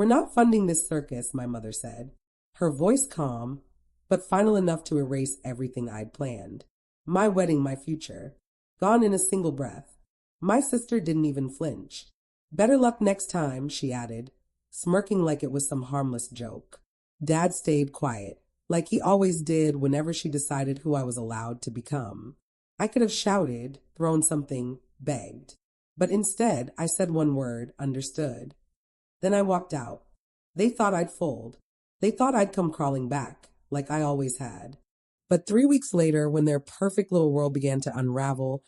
We're not funding this circus, my mother said, her voice calm, but final enough to erase everything I'd planned. My wedding, my future. Gone in a single breath. My sister didn't even flinch. Better luck next time, she added, smirking like it was some harmless joke. Dad stayed quiet, like he always did whenever she decided who I was allowed to become. I could have shouted, thrown something, begged. But instead, I said one word, understood. Then I walked out. They thought I'd fold. They thought I'd come crawling back, like I always had. But 3 weeks later, when their perfect little world began to unravel,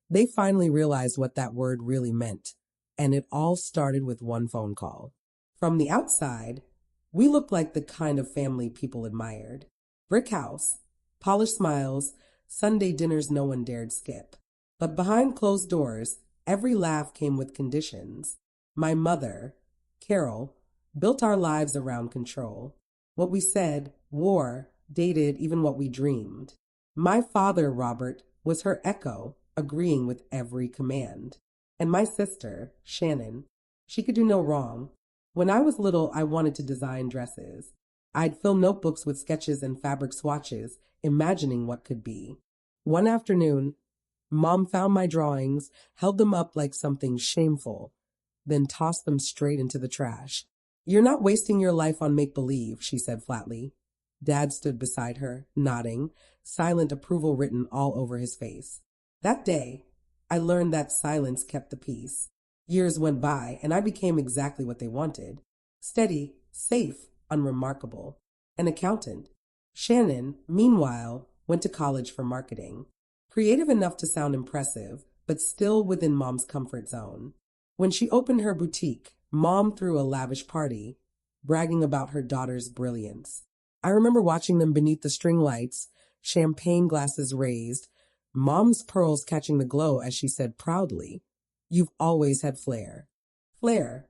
they finally realized what that word really meant. And it all started with one phone call. From the outside, we looked like the kind of family people admired. Brick house, polished smiles, Sunday dinners no one dared skip. But behind closed doors, every laugh came with conditions. My mother, Carol, built our lives around control. What we said, wore, dated even what we dreamed. My father, Robert, was her echo, agreeing with every command. And my sister, Shannon, she could do no wrong. When I was little, I wanted to design dresses. I'd fill notebooks with sketches and fabric swatches, imagining what could be. One afternoon, Mom found my drawings, held them up like something shameful, then tossed them straight into the trash. You're not wasting your life on make-believe, she said flatly. Dad stood beside her, nodding, silent approval written all over his face. That day, I learned that silence kept the peace. Years went by, and I became exactly what they wanted. Steady, safe, unremarkable. An accountant. Shannon, meanwhile, went to college for marketing. Creative enough to sound impressive, but still within Mom's comfort zone. When she opened her boutique, Mom threw a lavish party, bragging about her daughter's brilliance. I remember watching them beneath the string lights, champagne glasses raised, Mom's pearls catching the glow as she said proudly, "You've always had flair." Flair.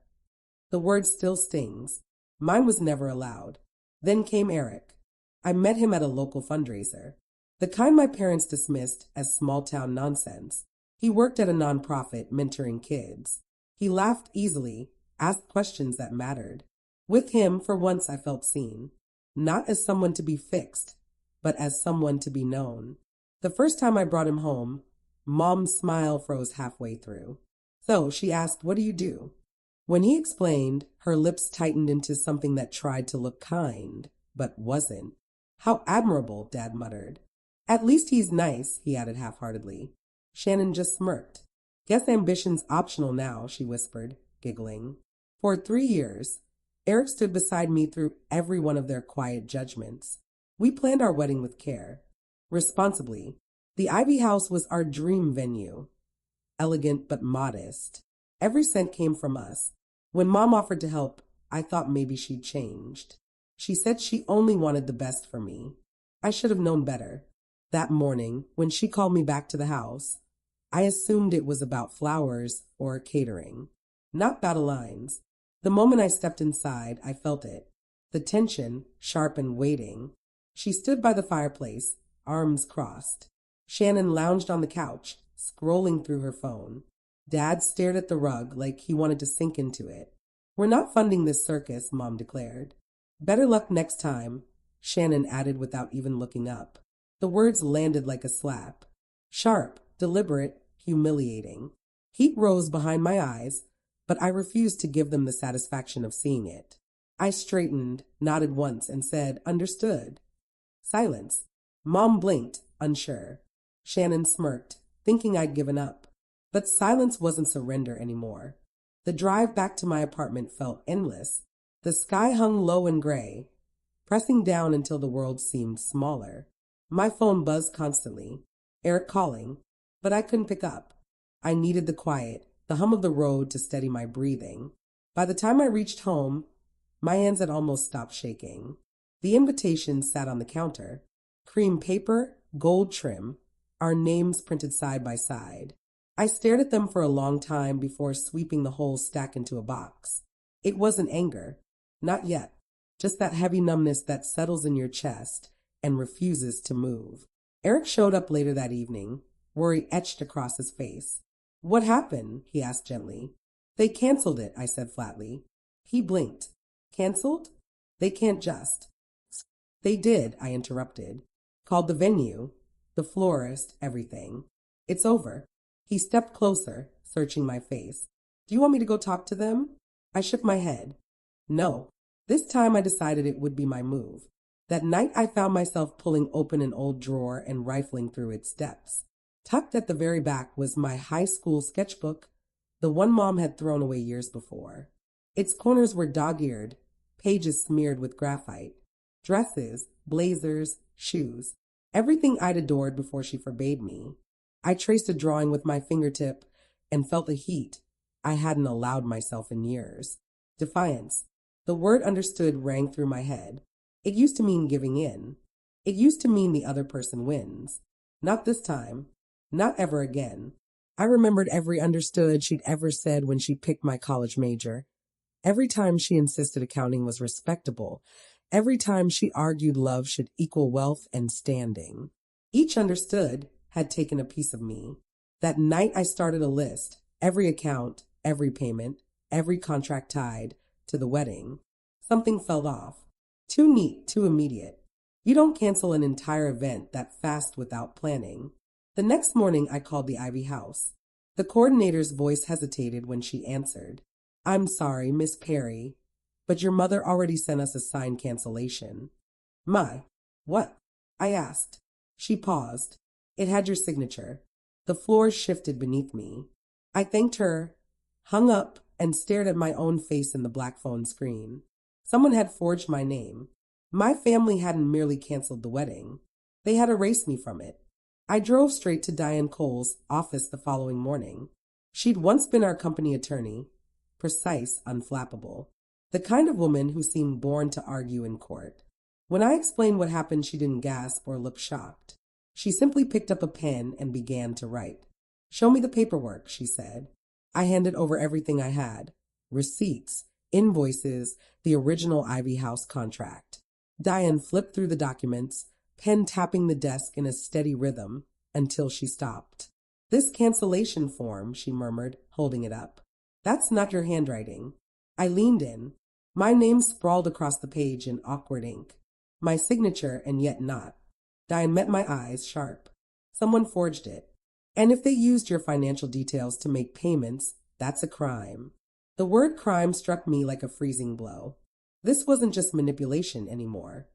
The word still stings. Mine was never allowed. Then came Eric. I met him at a local fundraiser. The kind my parents dismissed as small-town nonsense. He worked at a nonprofit mentoring kids. He laughed easily, asked questions that mattered. With him, for once, I felt seen. Not as someone to be fixed, but as someone to be known. The first time I brought him home, Mom's smile froze halfway through. So she asked, "What do you do?" When he explained, her lips tightened into something that tried to look kind, but wasn't. "How admirable," Dad muttered. "At least he's nice," he added half-heartedly. Shannon just smirked. "Guess ambition's optional now," she whispered, giggling. For 3 years, Eric stood beside me through every one of their quiet judgments. We planned our wedding with care, responsibly. The Ivy House was our dream venue. Elegant but modest. Every cent came from us. When Mom offered to help, I thought maybe she'd changed. She said she only wanted the best for me. I should have known better. That morning, when she called me back to the house, I assumed it was about flowers or catering, not battle lines. The moment I stepped inside, I felt it. The tension, sharp and waiting. She stood by the fireplace, arms crossed. Shannon lounged on the couch, scrolling through her phone. Dad stared at the rug like he wanted to sink into it. "We're not funding this circus," Mom declared. "Better luck next time," Shannon added without even looking up. The words landed like a slap. Sharp, deliberate, humiliating. Heat rose behind my eyes, but I refused to give them the satisfaction of seeing it. I straightened, nodded once, and said, "Understood." Silence. Mom blinked, unsure. Shannon smirked, thinking I'd given up. But silence wasn't surrender anymore. The drive back to my apartment felt endless. The sky hung low and gray, pressing down until the world seemed smaller. My phone buzzed constantly. Eric calling, but I couldn't pick up. I needed the quiet, the hum of the road to steady my breathing. By the time I reached home, my hands had almost stopped shaking. The invitation sat on the counter. Cream paper, gold trim, our names printed side by side. I stared at them for a long time before sweeping the whole stack into a box. It wasn't anger. Not yet. Just that heavy numbness that settles in your chest and refuses to move. Eric showed up later that evening, worry etched across his face. "What happened?" he asked gently. "They canceled it," I said flatly. He blinked. Cancelled? They can't just. They did, I interrupted. Called the venue, the florist, everything. It's over. He stepped closer, searching my face. Do you want me to go talk to them? I shook my head. No. This time I decided it would be my move. That night I found myself pulling open an old drawer and rifling through its depths. Tucked at the very back was my high school sketchbook, the one Mom had thrown away years before. Its corners were dog-eared, pages smeared with graphite. Dresses, blazers, shoes, everything I'd adored before she forbade me. I traced a drawing with my fingertip and felt a heat I hadn't allowed myself in years. Defiance. The word understood rang through my head. It used to mean giving in. It used to mean the other person wins. Not this time. Not ever again. I remembered every understood she'd ever said when she picked my college major. Every time she insisted accounting was respectable. Every time she argued love should equal wealth and standing. Each understood had taken a piece of me. That night I started a list, every account, every payment, every contract tied to the wedding. Something fell off. Too neat, too immediate. You don't cancel an entire event that fast without planning. The next morning I called the Ivy House. The coordinator's voice hesitated when she answered. I'm sorry, Miss Perry, but your mother already sent us a signed cancellation. My, what? I asked. She paused. It had your signature. The floor shifted beneath me. I thanked her, hung up, and stared at my own face in the black phone screen. Someone had forged my name. My family hadn't merely canceled the wedding. They had erased me from it. I drove straight to Diane Cole's office the following morning. She'd once been our company attorney. Precise, unflappable. The kind of woman who seemed born to argue in court. When I explained what happened, she didn't gasp or look shocked. She simply picked up a pen and began to write. Show me the paperwork, she said. I handed over everything I had. Receipts, invoices, the original Ivy House contract. Diane flipped through the documents, pen tapping the desk in a steady rhythm, until she stopped. This cancellation form, she murmured, holding it up. That's not your handwriting. I leaned in. My name sprawled across the page in awkward ink. My signature, and yet not. Diane met my eyes sharp. Someone forged it. And if they used your financial details to make payments, that's a crime. The word crime struck me like a freezing blow. This wasn't just manipulation anymore.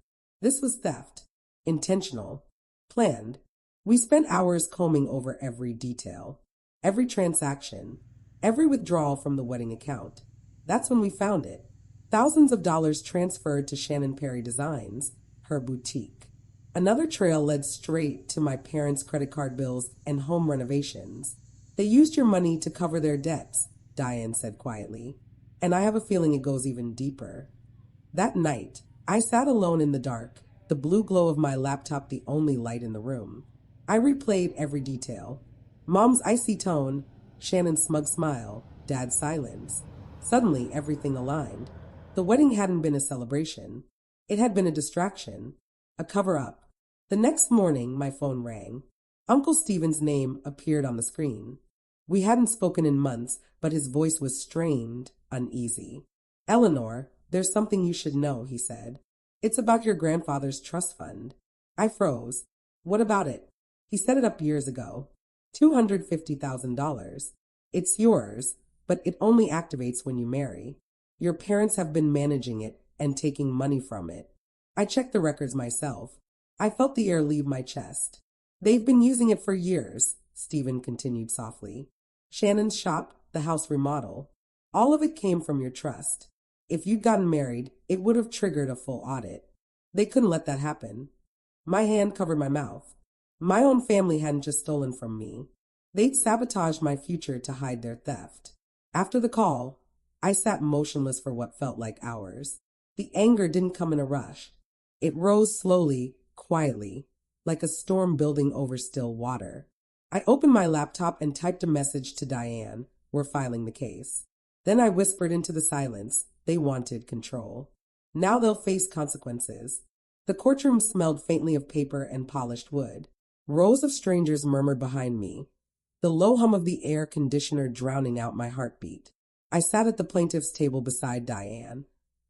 This was theft. Intentional. Planned. We spent hours combing over every detail. Every transaction. Every withdrawal from the wedding account. That's when we found it. Thousands of dollars transferred to Shannon Perry Designs, her boutique. Another trail led straight to my parents' credit card bills and home renovations. They used your money to cover their debts, Diane said quietly. And I have a feeling it goes even deeper. That night, I sat alone in the dark, the blue glow of my laptop the only light in the room. I replayed every detail. Mom's icy tone, Shannon's smug smile, Dad's silence. Suddenly, everything aligned. The wedding hadn't been a celebration. It had been a distraction, a cover-up. The next morning, my phone rang. Uncle Stephen's name appeared on the screen. We hadn't spoken in months, but his voice was strained, uneasy. Eleanor, there's something you should know, he said. It's about your grandfather's trust fund. I froze. What about it? He set it up years ago. $250,000. It's yours, but it only activates when you marry. Your parents have been managing it and taking money from it. I checked the records myself. I felt the air leave my chest. They've been using it for years, Stephen continued softly. Shannon's shop, the house remodel. All of it came from your trust. If you'd gotten married, it would have triggered a full audit. They couldn't let that happen. My hand covered my mouth. My own family hadn't just stolen from me. They'd sabotaged my future to hide their theft. After the call, I sat motionless for what felt like hours. The anger didn't come in a rush. It rose slowly, quietly, like a storm building over still water. I opened my laptop and typed a message to Diane. We're filing the case. Then I whispered into the silence. They wanted control. Now they'll face consequences. The courtroom smelled faintly of paper and polished wood. Rows of strangers murmured behind me, the low hum of the air conditioner drowning out my heartbeat. I sat at the plaintiff's table beside Diane.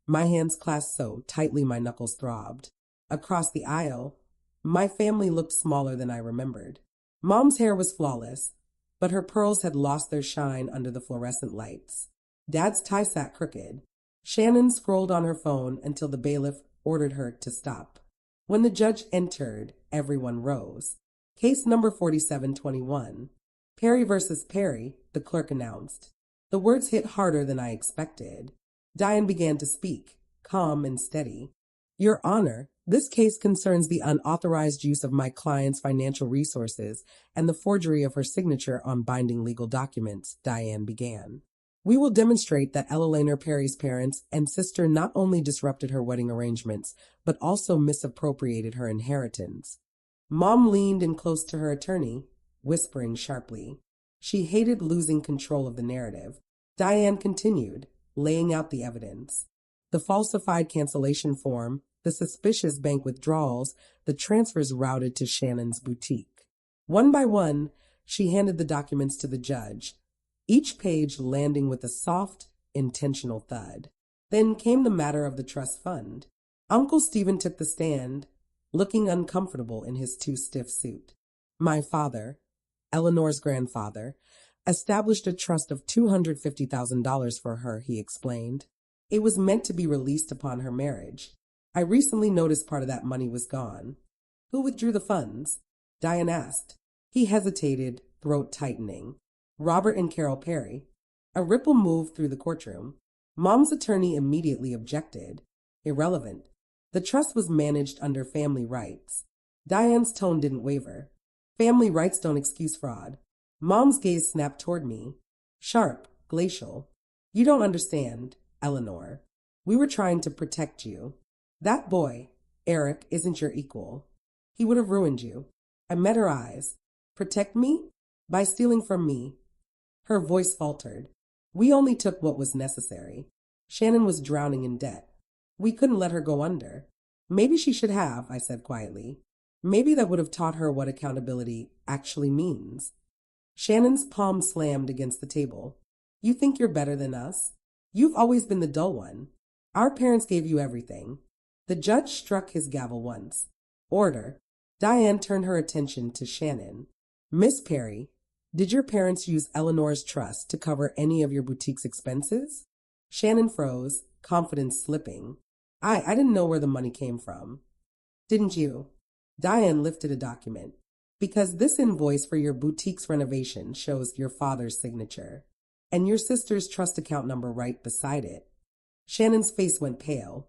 My hands clasped so tightly my knuckles throbbed. Across the aisle, my family looked smaller than I remembered. Mom's hair was flawless, but her pearls had lost their shine under the fluorescent lights. Dad's tie sat crooked. Shannon scrolled on her phone until the bailiff ordered her to stop. When the judge entered, everyone rose. Case number 4721. Perry versus Perry, the clerk announced. The words hit harder than I expected. Diane began to speak, calm and steady. Your Honor, this case concerns the unauthorized use of my client's financial resources and the forgery of her signature on binding legal documents, Diane began. We will demonstrate that Ella Laner Perry's parents and sister not only disrupted her wedding arrangements, but also misappropriated her inheritance. Mom leaned in close to her attorney, whispering sharply. She hated losing control of the narrative. Diane continued, laying out the evidence. The falsified cancellation form, the suspicious bank withdrawals, the transfers routed to Shannon's boutique. One by one, she handed the documents to the judge, each page landing with a soft, intentional thud. Then came the matter of the trust fund. Uncle Stephen took the stand, looking uncomfortable in his too stiff suit. My father, Eleanor's grandfather, established a trust of $250,000 for her, he explained. It was meant to be released upon her marriage. I recently noticed part of that money was gone. Who withdrew the funds? Diane asked. He hesitated, throat tightening. Robert and Carol Perry. A ripple moved through the courtroom. Mom's attorney immediately objected. Irrelevant. The trust was managed under family rights. Diane's tone didn't waver. Family rights don't excuse fraud. Mom's gaze snapped toward me. Sharp, glacial. You don't understand, Eleanor. We were trying to protect you. That boy, Eric, isn't your equal. He would have ruined you. I met her eyes. Protect me? By stealing from me. Her voice faltered. We only took what was necessary. Shannon was drowning in debt. We couldn't let her go under. Maybe she should have, I said quietly. Maybe that would have taught her what accountability actually means. Shannon's palm slammed against the table. You think you're better than us? You've always been the dull one. Our parents gave you everything. The judge struck his gavel once. Order. Diane turned her attention to Shannon. Miss Perry, did your parents use Eleanor's trust to cover any of your boutique's expenses? Shannon froze, confidence slipping. I didn't know where the money came from. Didn't you? Diane lifted a document. Because this invoice for your boutique's renovation shows your father's signature, and your sister's trust account number right beside it. Shannon's face went pale.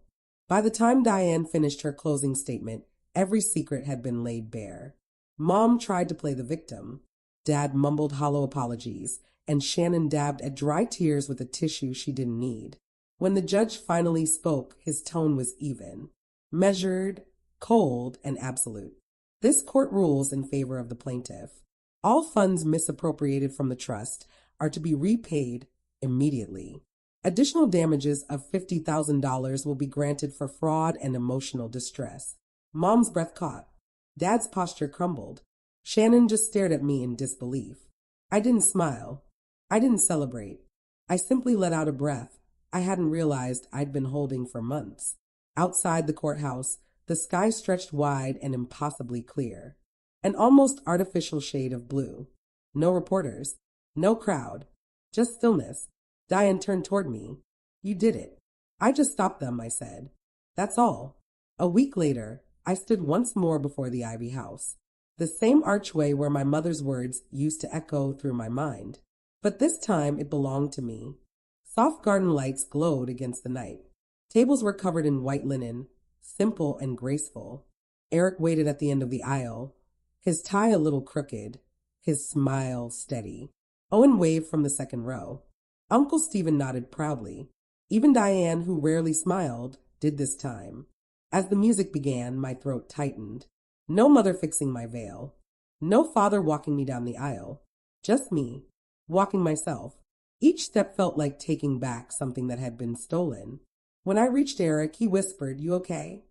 By the time Diane finished her closing statement, every secret had been laid bare. Mom tried to play the victim. Dad mumbled hollow apologies, and Shannon dabbed at dry tears with a tissue she didn't need. When the judge finally spoke, his tone was even, measured, cold, and absolute. This court rules in favor of the plaintiff. All funds misappropriated from the trust are to be repaid immediately. Additional damages of $50,000 will be granted for fraud and emotional distress. Mom's breath caught. Dad's posture crumbled. Shannon just stared at me in disbelief. I didn't smile. I didn't celebrate. I simply let out a breath I hadn't realized I'd been holding for months. Outside the courthouse, the sky stretched wide and impossibly clear. An almost artificial shade of blue. No reporters. No crowd. Just stillness. Diane turned toward me. You did it. I just stopped them, I said. That's all. A week later, I stood once more before the Ivy House. The same archway where my mother's words used to echo through my mind. But this time it belonged to me. Soft garden lights glowed against the night. Tables were covered in white linen, simple and graceful. Eric waited at the end of the aisle, his tie a little crooked, his smile steady. Owen waved from the second row. Uncle Stephen nodded proudly. Even Diane, who rarely smiled, did this time. As the music began, my throat tightened. No mother fixing my veil. No father walking me down the aisle. Just me, walking myself. Each step felt like taking back something that had been stolen. When I reached Eric, he whispered, "You okay?"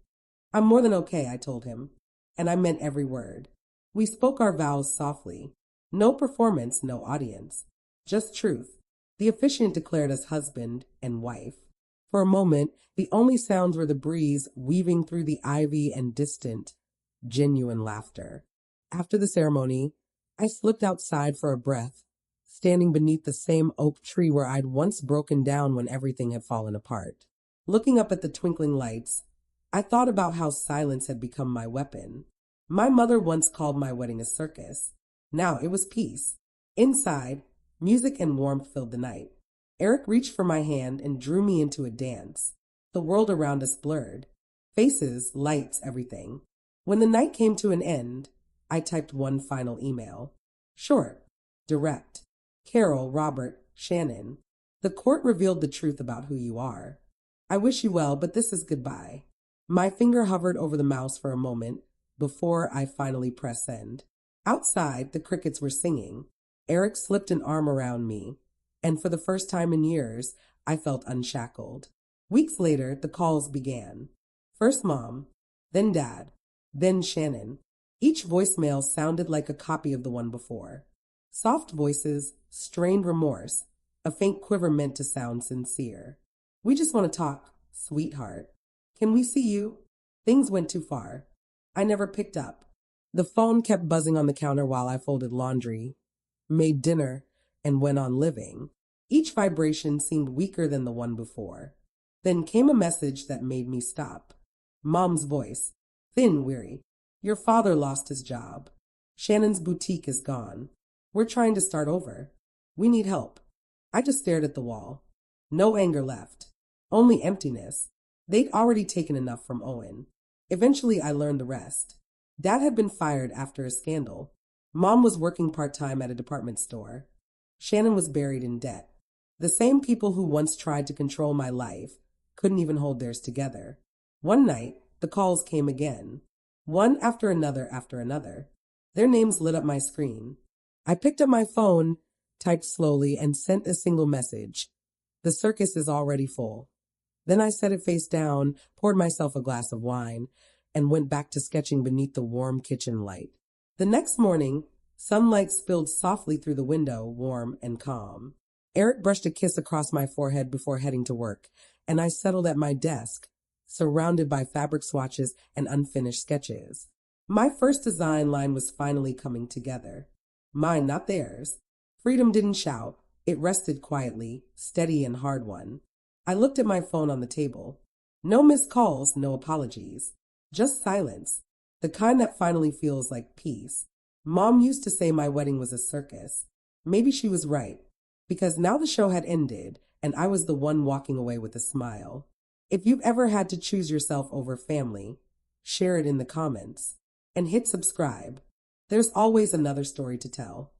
"I'm more than okay," I told him, and I meant every word. We spoke our vows softly. No performance, no audience. Just truth. The officiant declared us husband and wife. For a moment, the only sounds were the breeze weaving through the ivy and distant, genuine laughter. After the ceremony, I slipped outside for a breath, standing beneath the same oak tree where I'd once broken down when everything had fallen apart. Looking up at the twinkling lights, I thought about how silence had become my weapon. My mother once called my wedding a circus. Now it was peace. Inside, music and warmth filled the night. Eric reached for my hand and drew me into a dance. The world around us blurred. Faces, lights, everything. When the night came to an end, I typed one final email. Short, direct. Carol, Robert, Shannon. The court revealed the truth about who you are. I wish you well, but this is goodbye. My finger hovered over the mouse for a moment before I finally pressed send. Outside, the crickets were singing. Eric slipped an arm around me, and for the first time in years, I felt unshackled. Weeks later, the calls began. First Mom, then Dad, then Shannon. Each voicemail sounded like a copy of the one before. Soft voices, strained remorse, a faint quiver meant to sound sincere. We just want to talk, sweetheart. Can we see you? Things went too far. I never picked up. The phone kept buzzing on the counter while I folded laundry, made dinner, and went on living. Each vibration seemed weaker than the one before. Then came a message that made me stop. Mom's voice, thin, weary. Your father lost his job. Shannon's boutique is gone. We're trying to start over. We need help. I just stared at the wall. No anger left. Only emptiness. They'd already taken enough from Owen. Eventually, I learned the rest. Dad had been fired after a scandal. Mom was working part-time at a department store. Shannon was buried in debt. The same people who once tried to control my life couldn't even hold theirs together. One night, the calls came again. One after another after another. Their names lit up my screen. I picked up my phone, typed slowly, and sent a single message. The circus is already full. Then I set it face down, poured myself a glass of wine, and went back to sketching beneath the warm kitchen light. The next morning, sunlight spilled softly through the window, warm and calm. Eric brushed a kiss across my forehead before heading to work, and I settled at my desk, surrounded by fabric swatches and unfinished sketches. My first design line was finally coming together. Mine, not theirs. Freedom didn't shout. It rested quietly, steady and hard-won. I looked at my phone on the table. No missed calls, no apologies. Just silence. The kind that finally feels like peace. Mom used to say my wedding was a circus. Maybe she was right, because now the show had ended, and I was the one walking away with a smile. If you've ever had to choose yourself over family, share it in the comments, and hit subscribe. There's always another story to tell.